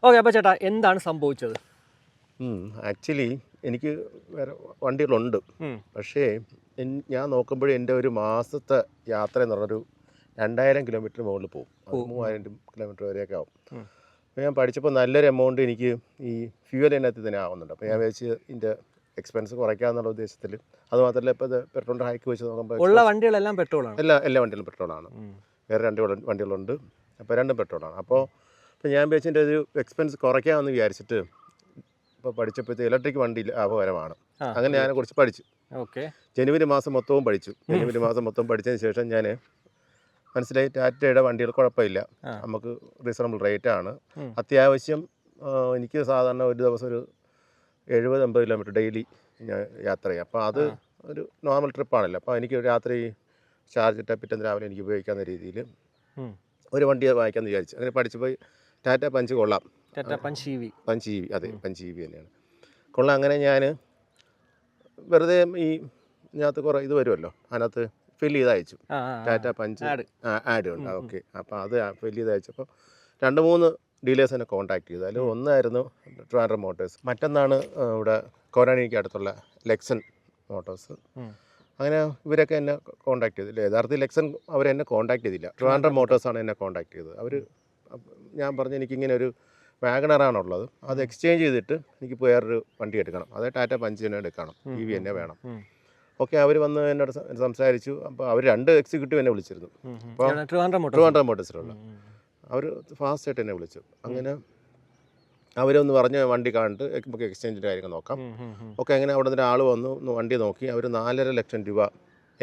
Okay, അപ്പോൾ ചേട്ടാ എന്താണ് സംഭവിച്ചത്? ആക്ച്വലി എനിക്ക് വേറെ വണ്ടികളുണ്ട്. പക്ഷേ ഞാൻ നോക്കുമ്പോഴേ എൻ്റെ ഒരു മാസത്തെ യാത്ര എന്ന് പറഞ്ഞൊരു 2000 കിലോമീറ്റർ മുകളിൽ പോകും. 3000 കിലോമീറ്റർ വരെയൊക്കെ ആവും. അപ്പോൾ ഞാൻ പഠിച്ചപ്പോൾ നല്ലൊരു എമൗണ്ട് എനിക്ക് ഈ ഫ്യൂവലിനകത്ത് തന്നെ ആവുന്നുണ്ട്. അപ്പോൾ ഞാൻ വിചാരിച്ച് ഇതിൻ്റെ എക്സ്പെൻസ് കുറയ്ക്കാമെന്നുള്ള ഉദ്ദേശത്തിൽ. അതുമാത്രമല്ല ഇപ്പോൾ പെട്രോളിൻ്റെ ഹൈക്ക് വെച്ച് നോക്കുമ്പോൾ ഉള്ള വണ്ടികളെല്ലാം പെട്രോളാണ്. എല്ലാ വണ്ടികളും പെട്രോളാണ്. വേറെ 2 വണ്ടികളുണ്ട്. അപ്പോൾ രണ്ടും പെട്രോളാണ്. അപ്പോൾ ഞാൻ വിചാരിച്ചതിൻ്റെ ഒരു എക്സ്പെൻസ് കുറയ്ക്കാമെന്ന് വിചാരിച്ചിട്ട് ഇപ്പോൾ പഠിച്ചപ്പോഴത്തെ ഇലക്ട്രിക് വണ്ടി ലാഭകരമാണ്. അങ്ങനെ ഞാൻ കുറച്ച് പഠിച്ചു. ഓക്കെ, ജനുവരി മാസം മൊത്തവും പഠിച്ചു. ജനുവരി മാസം മൊത്തം പഠിച്ചതിന് ശേഷം ഞാൻ മനസ്സിലായി ടാറ്റയുടെ വണ്ടികൾ കുഴപ്പമില്ല, നമുക്ക് റീസണബിൾ റേറ്റാണ്. അത്യാവശ്യം എനിക്ക് സാധാരണ ഒരു ദിവസം ഒരു 70-80 കിലോമീറ്റർ ഡെയിലി ഞാൻ യാത്ര ചെയ്യും. അപ്പോൾ അത് ഒരു നോർമൽ ട്രിപ്പാണല്ലോ. അപ്പോൾ എനിക്ക് രാത്രി ചാർജ് ഇട്ടാൽ പിറ്റേന്ന് രാവിലെ എനിക്ക് ഉപയോഗിക്കാവുന്ന രീതിയിൽ ഒരു വണ്ടി വാങ്ങിക്കാമെന്ന് വിചാരിച്ചു. അങ്ങനെ പഠിച്ചു പോയി. ടാറ്റ പഞ്ച് കൊള്ളാം. പഞ്ച് EV, അതെ, പഞ്ച് EV തന്നെയാണ് കൊള്ളാം. അങ്ങനെ ഞാൻ വെറുതെ ഇതിനകത്ത് കുറേ ഇത് വരുമല്ലോ, അതിനകത്ത് ഫില്ല് ചെയ്ത് അയച്ചു. ടാറ്റ പഞ്ച് ആഡ് ഉണ്ട്. ഓക്കെ, അപ്പോൾ അത് ഫില്ല് ചെയ്ത് അയച്ചപ്പോൾ 2-3 ഡീലേഴ്സ് എന്നെ കോൺടാക്ട് ചെയ്തു. അതിൽ ഒന്നായിരുന്നു ട്രിവാൻഡ്രം മോട്ടോഴ്സ്, മറ്റൊന്നാണ് ഇവിടെ കോരാണിക്ക് അടുത്തുള്ള ലെക്സൺ മോട്ടോഴ്സ്. അങ്ങനെ ഇവരൊക്കെ എന്നെ കോൺടാക്ട് ചെയ്തില്ല. യഥാർത്ഥത്തിൽ ലെക്സൺ അവരെന്നെ കോൺടാക്ട് ചെയ്തില്ല, ട്രിവാൻഡ്രം മോട്ടോഴ്സാണ് എന്നെ കോൺടാക്ട് ചെയ്തത്. അവർ ഞാൻ പറഞ്ഞു എനിക്കിങ്ങനെ ഒരു വാഗണറാണുള്ളത്, അത് എക്സ്ചേഞ്ച് ചെയ്തിട്ട് എനിക്കിപ്പോൾ വേറൊരു വണ്ടി എടുക്കണം, അത് ടാറ്റ പഞ്ച് തന്നെ എടുക്കണം, EV തന്നെ വേണം. ഓക്കെ, അവർ വന്ന് എന്നോട് സംസാരിച്ചു. അപ്പോൾ അവർ 2 എക്സിക്യൂട്ടീവ് എന്നെ വിളിച്ചിരുന്നു. അപ്പോൾ ട്രിവാൻഡ്രം മോട്ടോഴ്സിലുള്ള അവർ ഫാസ്റ്റായിട്ട് എന്നെ വിളിച്ചു. അങ്ങനെ അവരൊന്ന് പറഞ്ഞ് വണ്ടി കണ്ടിട്ട് നമുക്ക് എക്സ്ചേഞ്ചിൻ്റെ കാര്യങ്ങൾ നോക്കാം. ഓക്കെ, അങ്ങനെ അവിടെ നിന്ന് ആൾ വന്നു, വണ്ടി നോക്കി. അവർ 4.5 ലക്ഷം രൂപ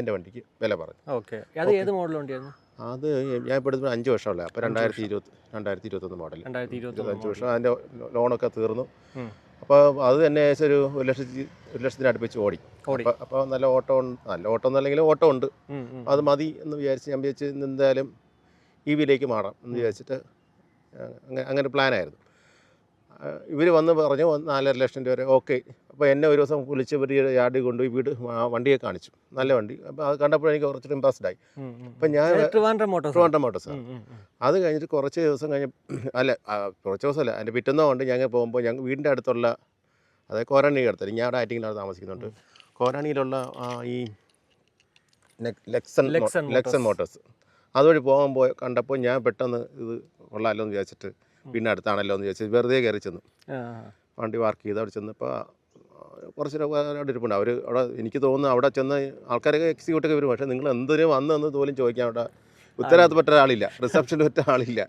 എൻ്റെ വണ്ടിക്ക് വില പറഞ്ഞു. ഓക്കെ, അത് ഏത് മോഡൽ വണ്ടിയായിരുന്നു? അത് ഞാൻ ഇപ്പോൾ എടുത്ത് 5 വർഷമല്ല. അപ്പോൾ 2021 മോഡൽ, 25 വർഷം. അതിൻ്റെ ലോണൊക്കെ തീർന്നു. അപ്പോൾ അത് തന്നെ ഏകദേശം ഒരു 1 ലക്ഷത്തിന് അടുപ്പിച്ച് ഓടി. അപ്പോൾ നല്ല ഓട്ടം എന്നല്ലെങ്കിൽ ഓട്ടം ഉണ്ട്. അത് മതി എന്ന് വിചാരിച്ച് ഞാൻ വിചാരിച്ച് എന്തായാലും EVയിലേക്ക് മാറാം എന്ന് വിചാരിച്ചിട്ട് അങ്ങനെ പ്ലാനായിരുന്നു. ഇവർ വന്ന് പറഞ്ഞു 4.5 ലക്ഷം രൂപ വരെ. ഓക്കെ, അപ്പോൾ എന്നെ ഒരു ദിവസം വിളിച്ച് ഇവർ യാർഡിൽ കൊണ്ടുപോയി വണ്ടിയെ കാണിച്ചു, നല്ല വണ്ടി. അപ്പോൾ അത് കണ്ടപ്പോൾ എനിക്ക് കുറച്ച് ഇമ്പ്രസ്ഡായി. അപ്പം ഞാൻ ട്രിവാൻഡ്രം മോട്ടോഴ്സ്. അത് കഴിഞ്ഞിട്ട് കുറച്ച് ദിവസം കുറച്ച് ദിവസമല്ല, അതിൻ്റെ പിറ്റേന്നോ കൊണ്ട് ഞങ്ങൾ പോകുമ്പോൾ ഞങ്ങൾ വീടിൻ്റെ അടുത്തുള്ള, അതായത് കോരാണി അടുത്തല്ല, ഞാൻ അവിടെ ആറ്റിങ്ങിലാണ് താമസിക്കുന്നുണ്ട്. കോരാണിയിലുള്ള ഈ ലെക്സൺ മോട്ടോഴ്സ് അതുവഴി പോകുമ്പോൾ കണ്ടപ്പോൾ ഞാൻ പെട്ടെന്ന് ഇത് കൊള്ളാമല്ലോ എന്ന് വിചാരിച്ചിട്ട്, പിന്നെ അടുത്താണല്ലോ എന്ന് വിചാരിച്ചിട്ട് വെറുതെ കയറി ചെന്നു. വണ്ടി പാർക്ക് ചെയ്ത് അവിടെ ചെന്നപ്പോൾ കുറച്ച് അവിടെ ഇരിപ്പുണ്ട്. അവിടെ എനിക്ക് തോന്നുന്നു അവിടെ ചെന്ന് ആൾക്കാരൊക്കെ എക്സിക്യൂട്ടീവ് വരും. പക്ഷേ നിങ്ങൾ എന്തിനും വന്നെന്ന് പോലും ചോദിക്കാൻ അവിടെ ഉത്തരവാദിത്തപ്പെട്ട ആളില്ല, റിസപ്ഷനിൽ ഒറ്റ ആളില്ല.